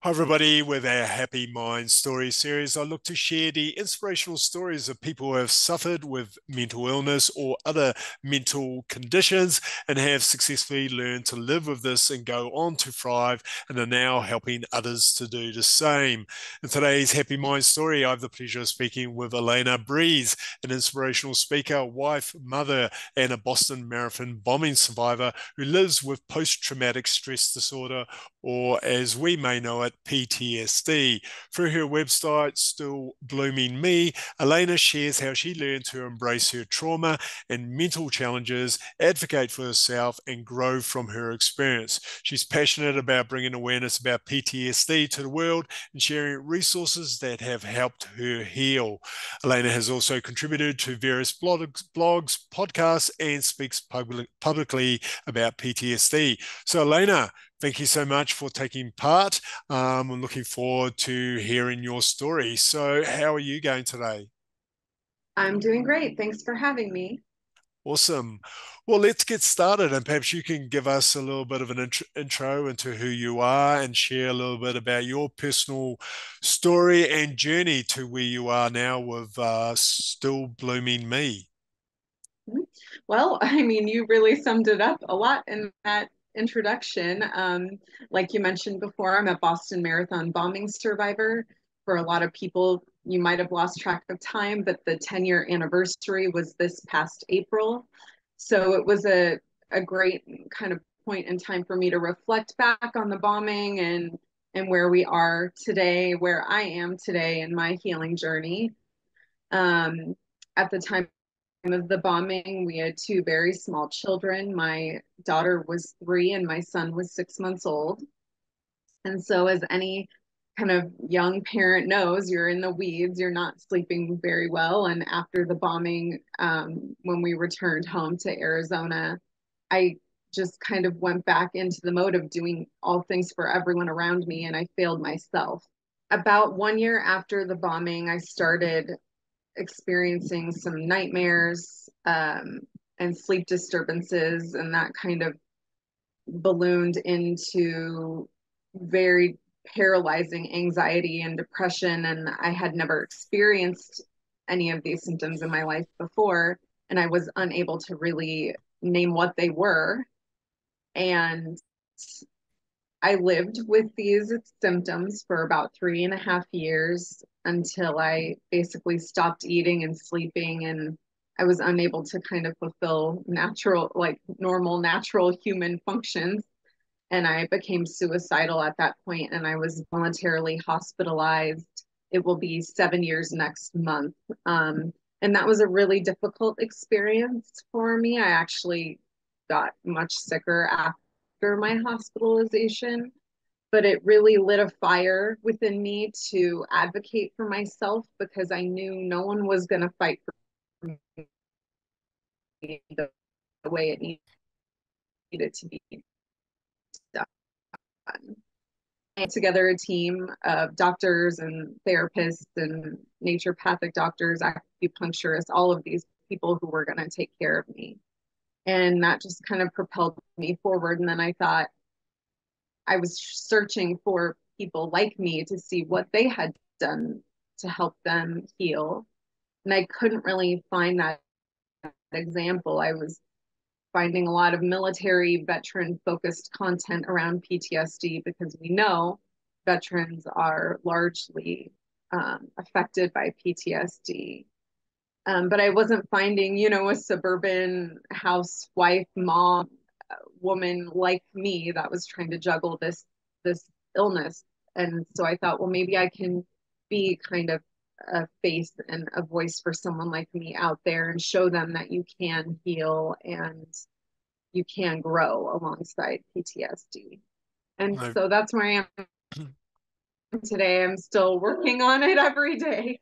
Hi, everybody. With our Happy Mind Story series, I look to share the inspirational stories of people who have suffered with mental illness or other mental conditions and have successfully learned to live with this and go on to thrive and are now helping others to do the same. In today's Happy Mind Story, I have the pleasure of speaking with Elena Breese, an inspirational speaker, wife, mother, and a Boston Marathon bombing survivor who lives with post-traumatic stress disorder, or as we may know it, PTSD. Through her website, Still Blooming Me, Elena shares how she learned to embrace her trauma and mental challenges, advocate for herself, and grow from her experience. She's passionate about bringing awareness about PTSD to the world and sharing resources that have helped her heal. Elena has also contributed to various blogs, podcasts, and speaks publicly about PTSD. So, Elena, thank you so much for taking part. I'm looking forward to hearing your story. So, how are you going today? I'm doing great. Thanks for having me. Awesome. Well, let's get started, and perhaps you can give us a little bit of an intro into who you are and share a little bit about your personal story and journey to where you are now with Still Blooming Me. Mhm. Well, I mean, you really summed it up a lot in that introduction. Like you mentioned before, I'm a Boston Marathon bombing survivor. For a lot of people, you might have lost track of time, but the 10-year anniversary was this past April. So it was a great kind of point in time for me to reflect back on the bombing and where we are today, where I am today in my healing journey. Um, at the time of the bombing, we had two very small children. My daughter was 3 and my son was 6 months old. And so, as any kind of young parent knows, you're in the weeds, you're not sleeping very well. And after the bombing, when we returned home to Arizona, I just kind of went back into the mode of doing all things for everyone around me, and I failed myself. About 1 year after the bombing, I started experiencing some nightmares and sleep disturbances, and that kind of ballooned into very paralyzing anxiety and depression. And I had never experienced any of these symptoms in my life before, and I was unable to really name what they were. And I lived with these symptoms for about 3.5 years until I basically stopped eating and sleeping, and I was unable to kind of fulfill natural, like normal, natural human functions. And I became suicidal at that point, and I was voluntarily hospitalized. It will be 7 years next month. And that was a really difficult experience for me. I actually got much sicker after my hospitalization, but it really lit a fire within me to advocate for myself because I knew no one was going to fight for me the way it needed to be done. And together a team of doctors and therapists and naturopathic doctors, acupuncturists, all of these people who were going to take care of me. And that just kind of propelled me forward. And then I thought I was searching for people like me to see what they had done to help them heal. And I couldn't really find that example. I was finding a lot of military veteran focused content around PTSD because we know veterans are largely affected by PTSD. But I wasn't finding, a suburban housewife, mom, woman like me that was trying to juggle this illness. And so I thought, well, maybe I can be kind of a face and a voice for someone like me out there and show them that you can heal and you can grow alongside PTSD. And No. so that's where I am today. I'm still working on it every day.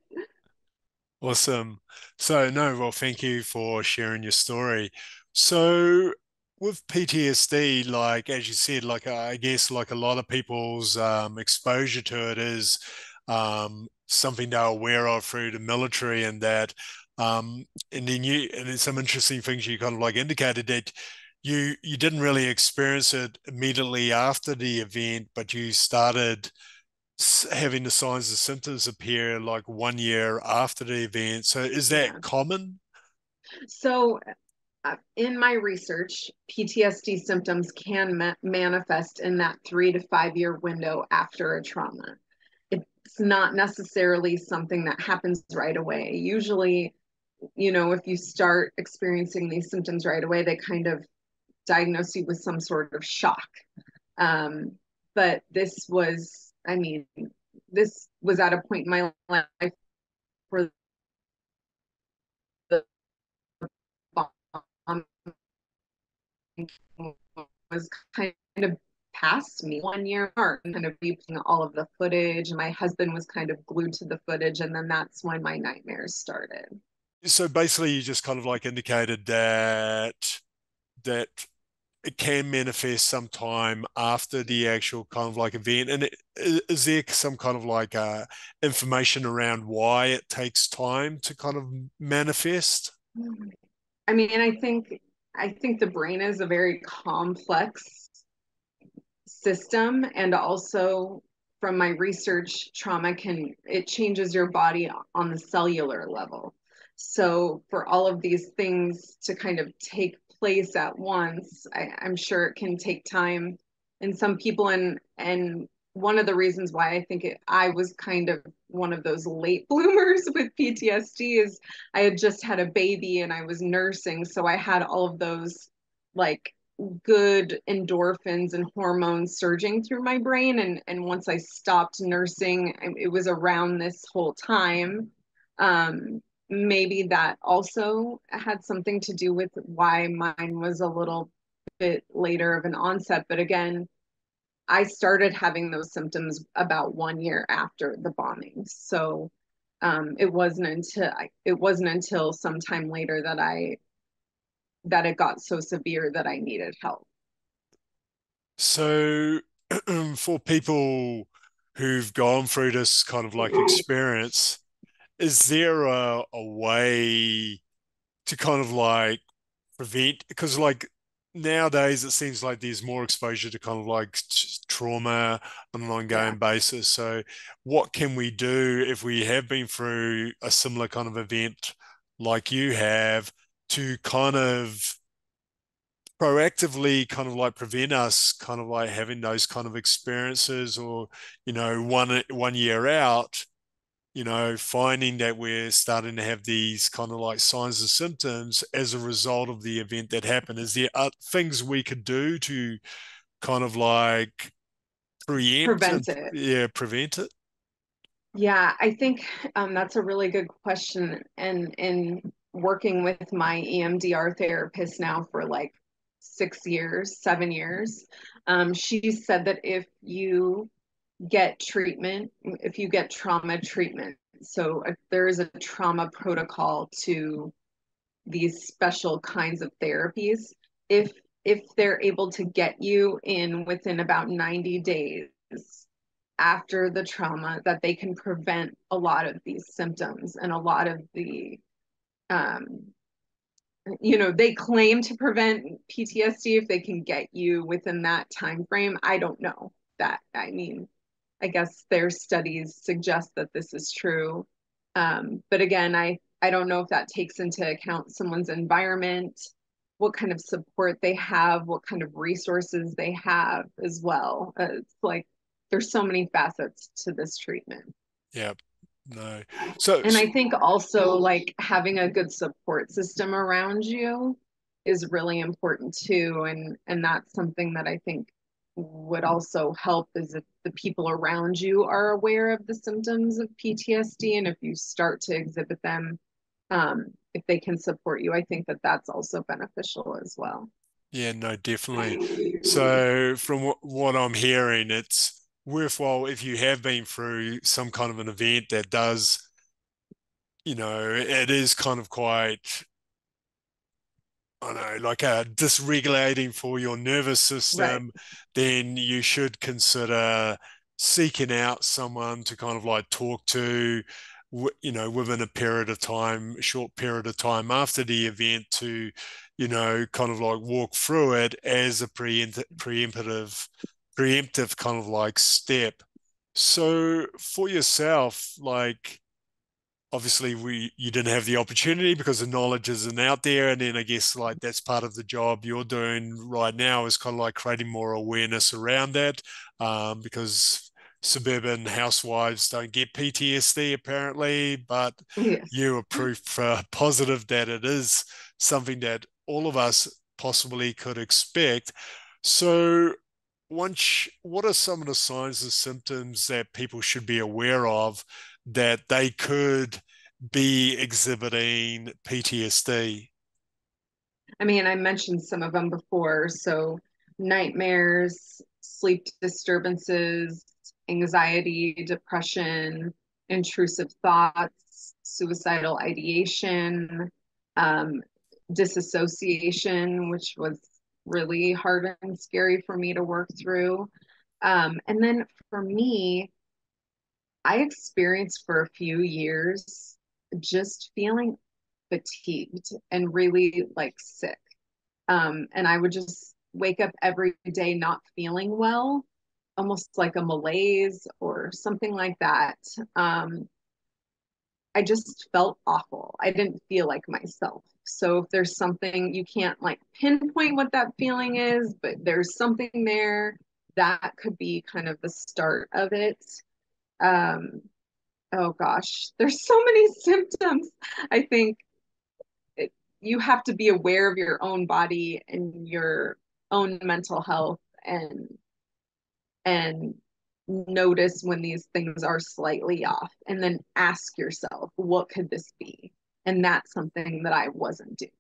Awesome. So, no, well, thank you for sharing your story. So, with PTSD, like as you said, like I guess like a lot of people's exposure to it is something they're aware of through the military, and that, and then and then some interesting things you kind of like indicated that you didn't really experience it immediately after the event, but you started having the signs and symptoms appear like 1 year after the event. So is that Yeah. common? So in my research, PTSD symptoms can manifest in that 3 to 5 year window after a trauma. It's not necessarily something that happens right away. Usually, if you start experiencing these symptoms right away, they kind of diagnose you with some sort of shock. Um, but this was at a point in my life where the bomb was kind of past me 1 year mark and kind of viewing all of the footage. My husband was kind of glued to the footage, and then that's when my nightmares started. So basically, you just kind of like indicated that it can manifest sometime after the actual kind of like event. And is there some kind of like information around why it takes time to kind of manifest? I mean, I think the brain is a very complex system, and also from my research, trauma can it changes your body on the cellular level. So for all of these things to kind of take place at once, I'm sure it can take time in some people. And one of the reasons why I was kind of one of those late bloomers with PTSD is I had just had a baby and I was nursing, so I had all of those like good endorphins and hormones surging through my brain. And once I stopped nursing, it was around this whole time. Maybe that also had something to do with why mine was a little bit later of an onset. But again, I started having those symptoms about 1 year after the bombings. So it wasn't until sometime later that it got so severe that I needed help. So for people who've gone through this kind of like experience, is there a way to kind of like prevent, because like nowadays it seems like there's more exposure to kind of like trauma on an Yeah. ongoing basis. So what can we do if we have been through a similar kind of event like you have to kind of proactively kind of like prevent us kind of like having those kind of experiences, or one year out, finding that we're starting to have these kind of like signs and symptoms as a result of the event that happened? Is there things we could do to kind of like preempt and Prevent it. yeah, prevent it? Yeah, I think that's a really good question. And in working with my EMDR therapist now for like 6 years, 7 years, she said that if you get trauma treatment, so if there is a trauma protocol to these special kinds of therapies, if they're able to get you in within about 90 days after the trauma, that they can prevent a lot of these symptoms and a lot of the um, they claim to prevent PTSD if they can get you within that time frame. I don't know that. I mean, I guess their studies suggest that this is true. But again, I don't know if that takes into account someone's environment, what kind of support they have, what kind of resources they have as well. It's like there's so many facets to this treatment. Yeah, no. So, And I think also like having a good support system around you is really important too. And that's something that I think would also help is if the people around you are aware of the symptoms of PTSD, and if you start to exhibit them, if they can support you, I think that that's also beneficial as well. yeah, no, definitely. So from what I'm hearing, it's worthwhile if you have been through some kind of an event that does, it is kind of quite, I don't know, like dysregulating for your nervous Right. system, then you should consider seeking out someone to kind of like talk to, within a period of time, a short period of time after the event to, kind of like walk through it as a preemptive kind of like step. So for yourself, like obviously we you didn't have the opportunity because the knowledge isn't out there, and then I guess like that's part of the job you're doing right now is kind of like creating more awareness around that, because suburban housewives don't get PTSD apparently, but Yes. you are proof positive that it is something that all of us possibly could expect. So what are some of the signs and symptoms that people should be aware of that they could be exhibiting PTSD? I mean, I mentioned some of them before. So, nightmares, sleep disturbances, anxiety, depression, intrusive thoughts, suicidal ideation, um, disassociation, which was really hard and scary for me to work through. And then for me, I experienced for a few years just feeling fatigued and really like sick. And I would just wake up every day not feeling well, almost like a malaise or something like that. I just felt awful. I didn't feel like myself. So if there's something you can't like pinpoint what that feeling is, but there's something there, that could be kind of the start of it. Um, oh gosh, there's so many symptoms. I think it, you have to be aware of your own body and your own mental health and notice when these things are slightly off and then ask yourself, what could this be? And that's something that I wasn't doing.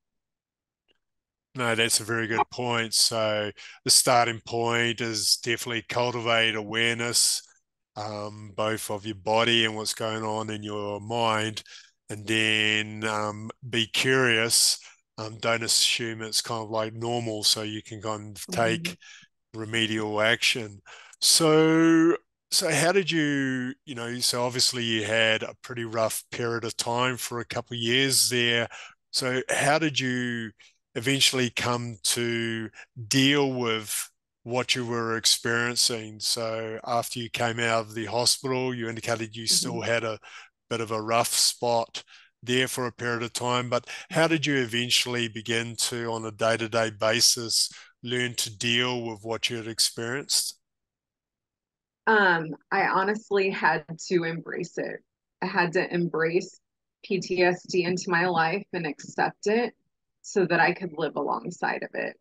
No, that's a very good point. So the starting point is definitely cultivate awareness, both of your body and what's going on in your mind, and then be curious. Don't assume it's kind of like normal, so you can kind of Mhm. take remedial action. So, so how did you, so obviously you had a pretty rough period of time for a couple of years there. So how did you eventually come to deal with what you were experiencing? So after you came out of the hospital, you indicated you still Mhm. had a bit of a rough spot there for a period of time, but how did you eventually begin to, on a day-to-day basis, learn to deal with what you had experienced? I honestly had to embrace it. I had to embrace PTSD into my life and accept it so that I could live alongside of it.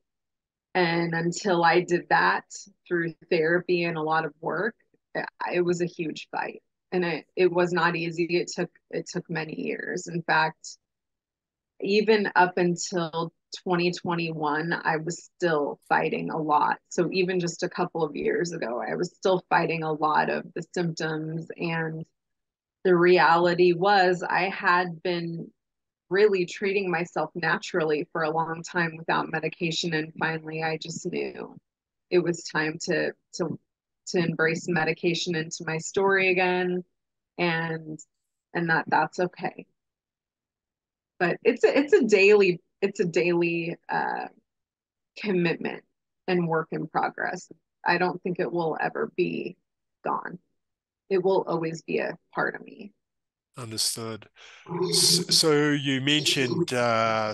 And until I did that through therapy and a lot of work, it was a huge fight. And it was not easy. It took many years. In fact, even up until 2021, I was still fighting a lot. So even just a couple of years ago, I was still fighting a lot of the symptoms. And the reality was, I had been really treating myself naturally for a long time without medication. And finally, I just knew it was time to embrace medication into my story again, and that's okay. But it's a daily commitment and work in progress. I don't think it will ever be gone. It will always be a part of me. Understood. So you mentioned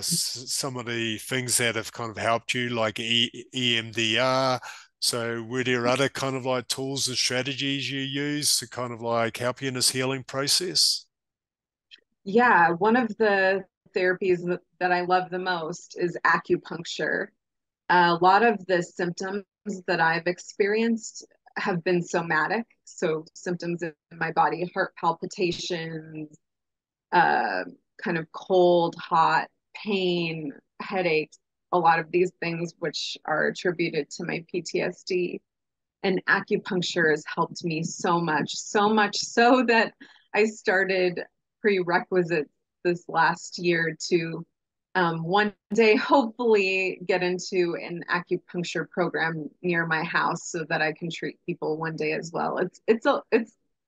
some of the things that have kind of helped you, like EMDR. So were there other kind of like tools and strategies you use to kind of like help you in this healing process? Yeah, one of the therapies that I love the most is acupuncture. A lot of the symptoms that I've experienced have been somatic, so symptoms in my body, heart palpitations, uh, kind of cold, hot, pain, headaches, a lot of these things which are attributed to my PTSD. And acupuncture has helped me so much so that I started prerequisites this last year to one day hopefully get into an acupuncture program near my house so that I can treat people one day as well. It's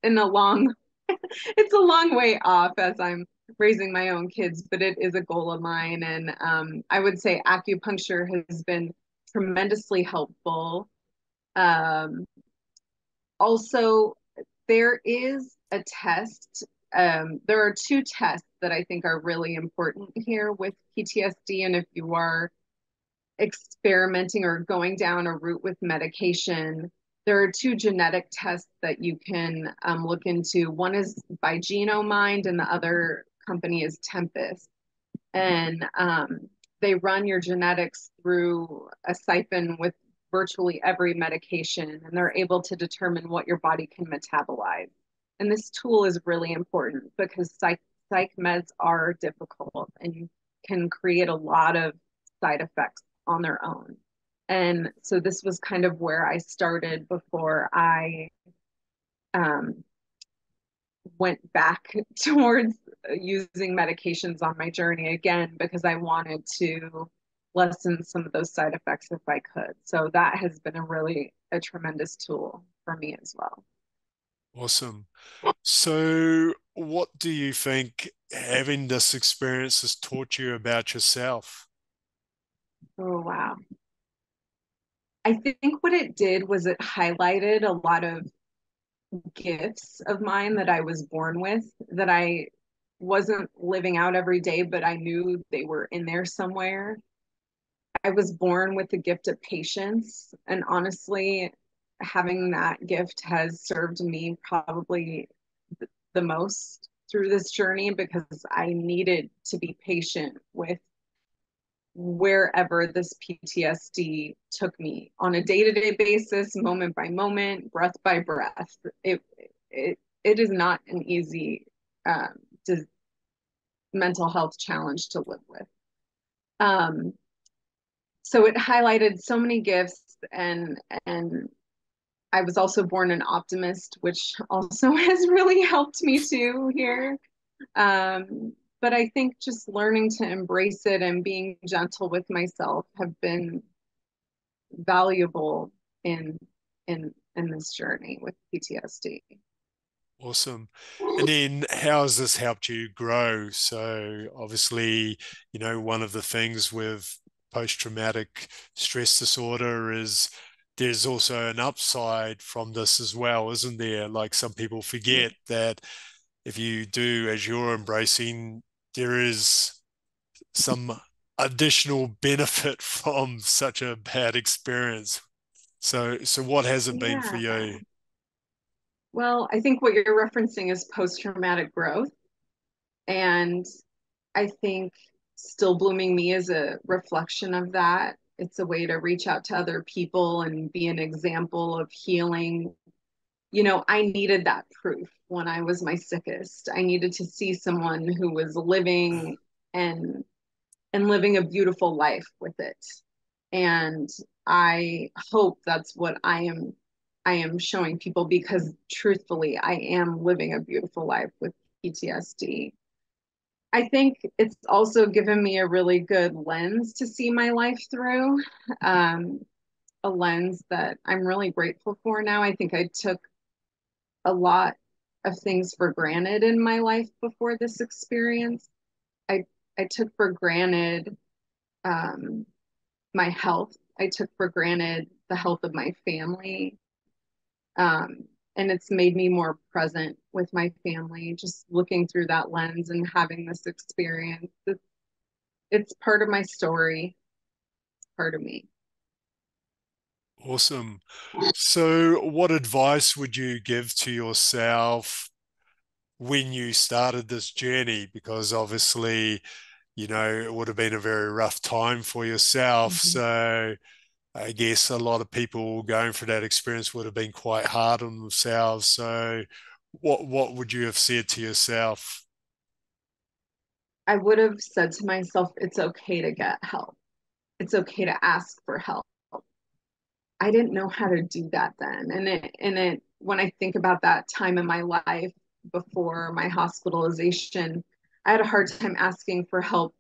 in a long it's a long way off as I'm raising my own kids, but it is a goal of mine. And I would say acupuncture has been tremendously helpful. Um, Also, There is a test. There are two tests that I think are really important here with PTSD. And if you are experimenting or going down a route with medication, there are two genetic tests that you can look into. One is by Genomind, and the other company is Tempest. And they run your genetics through a siphon with virtually every medication, and they're able to determine what your body can metabolize. And this tool is really important because psych meds are difficult and can create a lot of side effects on their own. And so this was kind of where I started before I um, went back towards using medications on my journey again because I wanted to lessen some of those side effects if I could. So that has been a tremendous tool for me as well. Awesome. So, what do you think having this experience has taught you about yourself? Oh, wow. I think what it did was it highlighted a lot of gifts of mine that I was born with that I wasn't living out every day, but I knew they were in there somewhere. I was born with the gift of patience. And honestly, having that gift has served me probably the most through this journey because I needed to be patient with wherever this PTSD took me on a day-to-day basis, moment by moment, breath by breath. It is not an easy um, mental health challenge to live with. Um, so it highlighted so many gifts, and I was also born an optimist, which also has really helped me too here. But I think just learning to embrace it and being gentle with myself have been valuable in in this journey with PTSD. Awesome. And then how has this helped you grow? So obviously, one of the things with post-traumatic stress disorder is there's also an upside from this as well, isn't there? Like some people Yeah. forget that if you do as you're embracing, there is some additional benefit from such a bad experience. So what has it been for Yeah. you? Well, I think what you're referencing is post-traumatic growth. And I think Still Blooming Me is a reflection of that. It's a way to reach out to other people and be an example of healing. You know, I needed that proof when I was my sickest. I needed to see someone who was living and living a beautiful life with it. And I hope that's what I am showing people because truthfully, I am living a beautiful life with PTSD. I think it's also given me a really good lens to see my life through, um, a lens that I'm really grateful for now. I think I took a lot of things for granted in my life before this experience. I I took for granted um, my health. I took for granted the health of my family. And it's made me more present with my family, just looking through that lens and having this experience. It's part of my story, part of me. Awesome. So, what advice would you give to yourself when you started this journey? Because obviously, it would have been a very rough time for yourself. Mhm. So, I guess a lot of people going through that experience would have been quite hard on themselves. So, what would you have said to yourself? I would have said to myself, it's okay to get help. It's okay to ask for help. I didn't know how to do that then. When I think about that time in my life before my hospitalization, I had a hard time asking for help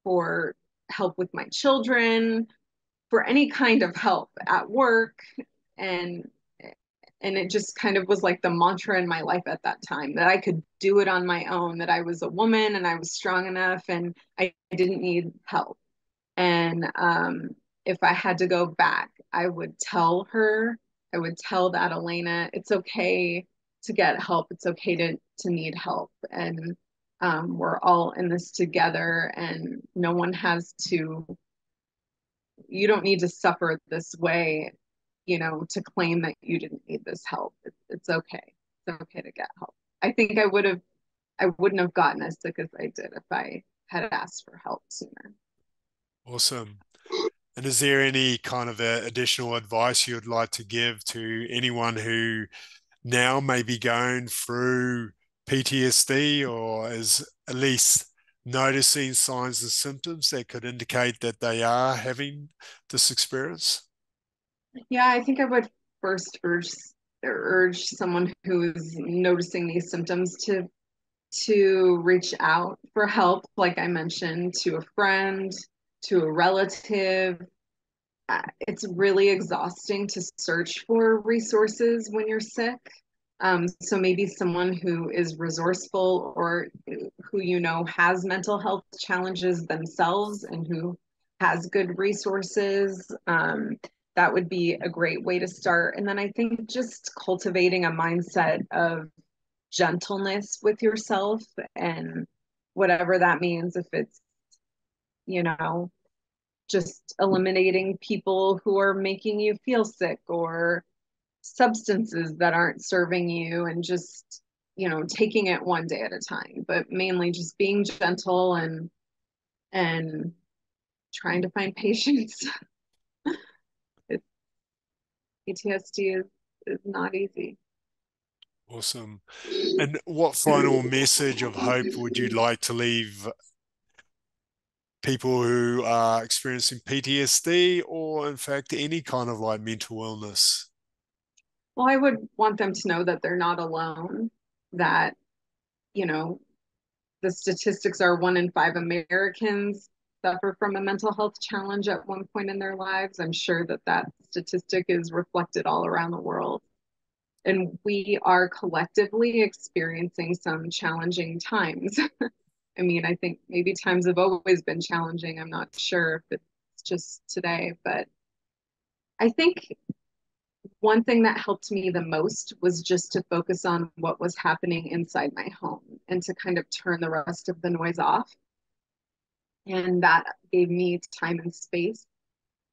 with my children, for any kind of help at work. And it just kind of was like the mantra in my life at that time that I could do it on my own, that I was a woman and I was strong enough and I didn't need help. And if I had to go back, I would tell her, I would tell that Elena, it's okay to get help. It's okay to need help. And we're all in this together, and no one has to, you don't need to suffer this way, to claim that you didn't need this help. It's okay. It's okay to get help. I think I wouldn't have gotten as sick as I did if I had asked for help sooner. Awesome. And is there any kind of additional advice you'd like to give to anyone who now may be going through PTSD or is at least noticing signs and symptoms that could indicate that they are having this experience? Yeah, I think I would first urge someone who is noticing these symptoms to reach out for help, like I mentioned, to a friend, to a relative. It's really exhausting to search for resources when you're sick. So maybe someone who is resourceful or who has mental health challenges themselves and who has good resources. That would be a great way to start. And then I think just cultivating a mindset of gentleness with yourself, and whatever that means, if it's, you know, just eliminating people who are making you feel sick, or substances that aren't serving you, and just, taking it one day at a time, but mainly just being gentle and trying to find patience. it, PTSD is not easy. Awesome. And what final message of hope would you like to leave people who are experiencing PTSD or, in fact, any kind of like mental illness? Well, I would want them to know that they're not alone, that, you know, the statistics are 1 in 5 Americans suffer from a mental health challenge at one point in their lives. I'm sure that that statistic is reflected all around the world. And we are collectively experiencing some challenging times. I mean, I think maybe times have always been challenging. I'm not sure if it's just today, but I think one thing that helped me the most was just to focus on what was happening inside my home and to kind of turn the rest of the noise off. And that gave me time and space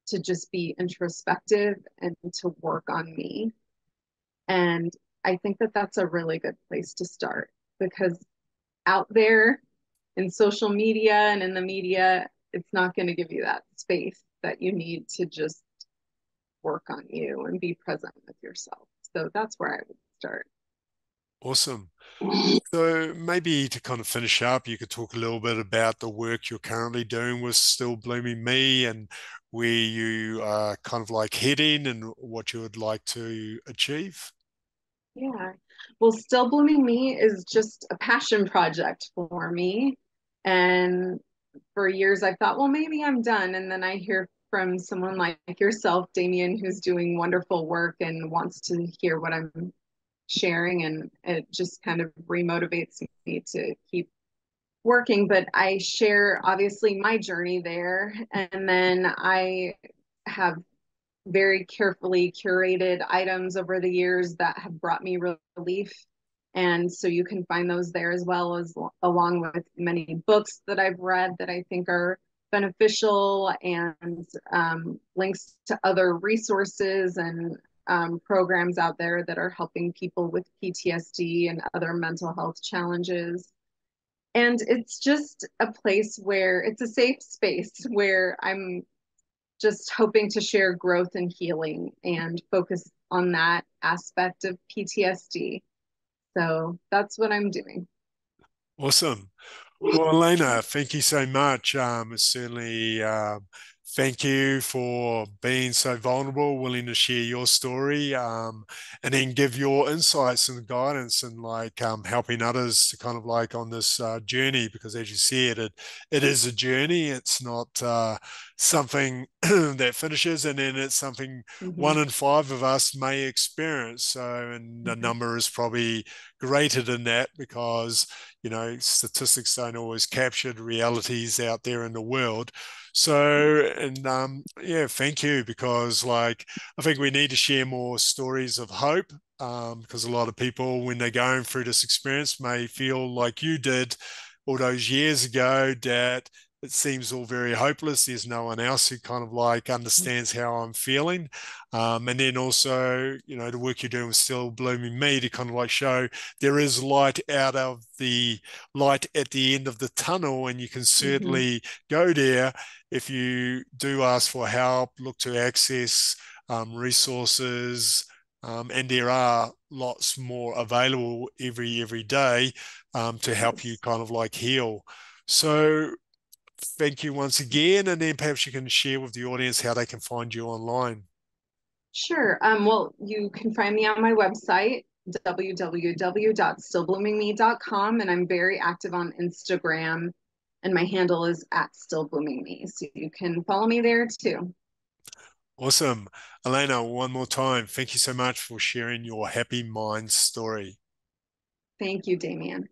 to just be introspective and to work on me. And I think that that's a really good place to start, because out there in social media and in the media, it's not going to give you that space that you need to just work on you and be present with yourself. So that's where I would start. Awesome. So maybe to kind of finish up, you could talk a little bit about the work you're currently doing with Still Blooming Me and where you are kind of like heading and what you would like to achieve. Yeah. Well, Still Blooming Me is just a passion project for me. And for years, I thought, well, maybe I'm done. And then I hear from someone like yourself, Damien, who's doing wonderful work and wants to hear what I'm sharing. And it just kind of remotivates me to keep working. But I share obviously my journey there. And then I have very carefully curated items over the years that have brought me relief. And so you can find those there, as well as along with many books that I've read that I think are beneficial, and links to other resources and programs out there that are helping people with PTSD and other mental health challenges. And it's just a place where it's a safe space where I'm just hoping to share growth and healing and focus on that aspect of PTSD. So that's what I'm doing. Awesome. Well, Elena, thank you so much. Certainly, thank you for being so vulnerable, willing to share your story, and then give your insights and guidance and like helping others to kind of like on this journey. Because as you said, it is a journey. It's not something that finishes, and then it's something Mm-hmm. 1 in 5 of us may experience. So, and the Mm-hmm. number is probably greater than that because, statistics don't always capture the realities out there in the world. So, and yeah, thank you, because like I think we need to share more stories of hope, because a lot of people, when they're going through this experience, may feel like you did all those years ago, that it seems all very hopeless. There's no one else who kind of like understands how I'm feeling. And then also, the work you're doing with Still Blooming Me to kind of like show there is light out of the light at the end of the tunnel, and you can Mhm. certainly go there if you do ask for help, look to access resources. And there are lots more available every day to help you Yes. kind of like heal. So thank you once again, and then perhaps you can share with the audience how they can find you online. Sure. Well, you can find me on my website, www.stillbloomingme.com, and I'm very active on Instagram, and my handle is at stillbloomingme. So you can follow me there too. Awesome. Elena, one more time, thank you so much for sharing your happy mind story. Thank you, Damien.